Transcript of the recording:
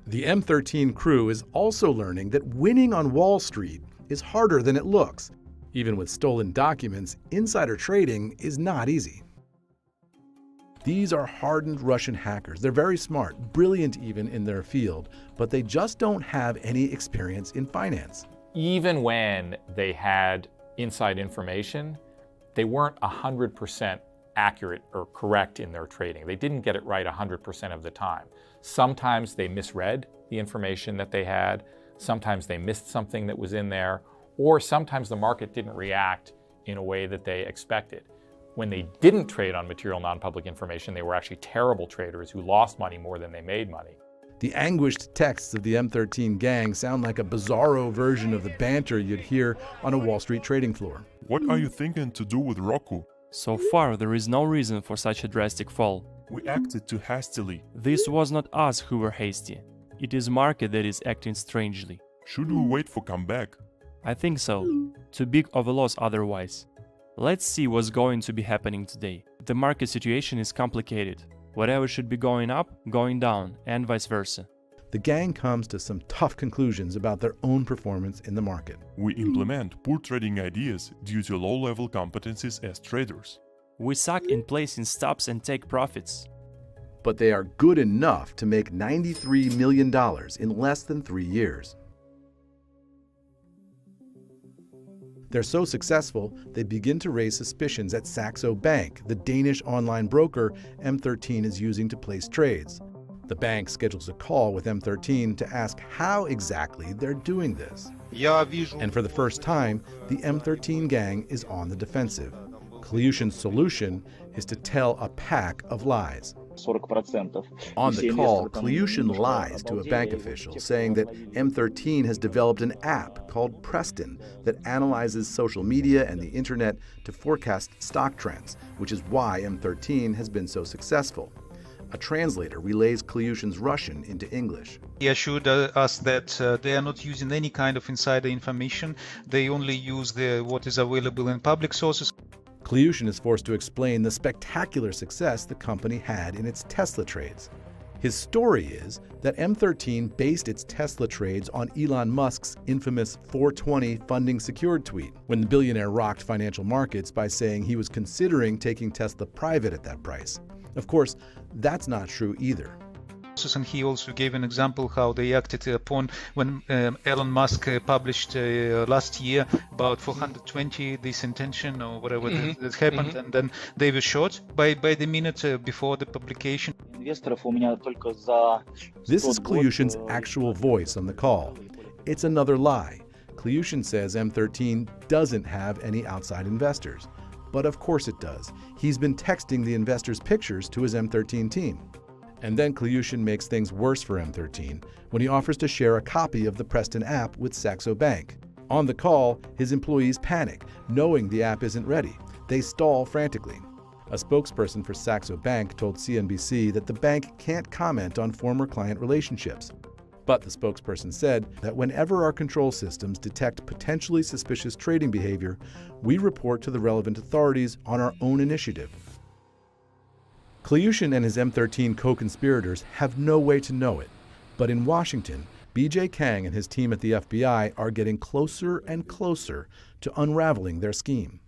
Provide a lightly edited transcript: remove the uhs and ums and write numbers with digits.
The M13 crew is also learning that winning on Wall Street is harder than it looks. Even with stolen documents, insider trading is not easy. These are hardened Russian hackers. They're very smart, brilliant even in their field, but they just don't have any experience in finance. Even when they had inside information, they weren't 100% accurate or correct in their trading. They didn't get it right 100% of the time. Sometimes they misread the information that they had, sometimes they missed something that was in there, or sometimes the market didn't react in a way that they expected. When they didn't trade on material non-public information, they were actually terrible traders who lost money more than they made money. The anguished texts of the M13 gang sound like a bizarro version of the banter you'd hear on a Wall Street trading floor. What are you thinking to do with Roku? So far, there is no reason for such a drastic fall. We acted too hastily. This was not us who were hasty. It is market that is acting strangely. Should we wait for comeback? I think so. Too big of a loss otherwise. Let's see what's going to be happening today. The market situation is complicated. Whatever should be going up, going down, and vice versa. The gang comes to some tough conclusions about their own performance in the market. We implement poor trading ideas due to low-level competencies as traders. We suck in placing stops and take profits. But they are good enough to make $93 million in less than 3 years. They're so successful, they begin to raise suspicions at Saxo Bank, the Danish online broker M13 is using to place trades. The bank schedules a call with M13 to ask how exactly they're doing this. And for the first time, the M13 gang is on the defensive. Klyushin's solution is to tell a pack of lies. On the call, Klyushin lies to a bank official, saying that M13 has developed an app called Preston that analyzes social media and the internet to forecast stock trends, which is why M13 has been so successful. A translator relays Klyushin's Russian into English. He assured us that they are not using any kind of insider information. They only use what is available in public sources. Klyushin is forced to explain the spectacular success the company had in its Tesla trades. His story is that M13 based its Tesla trades on Elon Musk's infamous 420 funding secured tweet, when the billionaire rocked financial markets by saying he was considering taking Tesla private at that price. Of course, that's not true either. And he also gave an example how they acted upon when Elon Musk published last year about 420 this intention or whatever that happened, and then they were short by the minute before the publication. This is Klyushin's actual voice on the call. It's another lie. Klyushin says M13 doesn't have any outside investors. But of course it does. He's been texting the investors' pictures to his M13 team. And then Klyushin makes things worse for M13 when he offers to share a copy of the Preston app with Saxo Bank. On the call, his employees panic, knowing the app isn't ready. They stall frantically. A spokesperson for Saxo Bank told CNBC that the bank can't comment on former client relationships. But the spokesperson said that whenever our control systems detect potentially suspicious trading behavior, we report to the relevant authorities on our own initiative. Klyushin and his M13 co-conspirators have no way to know it. But in Washington, BJ Kang and his team at the FBI are getting closer and closer to unraveling their scheme.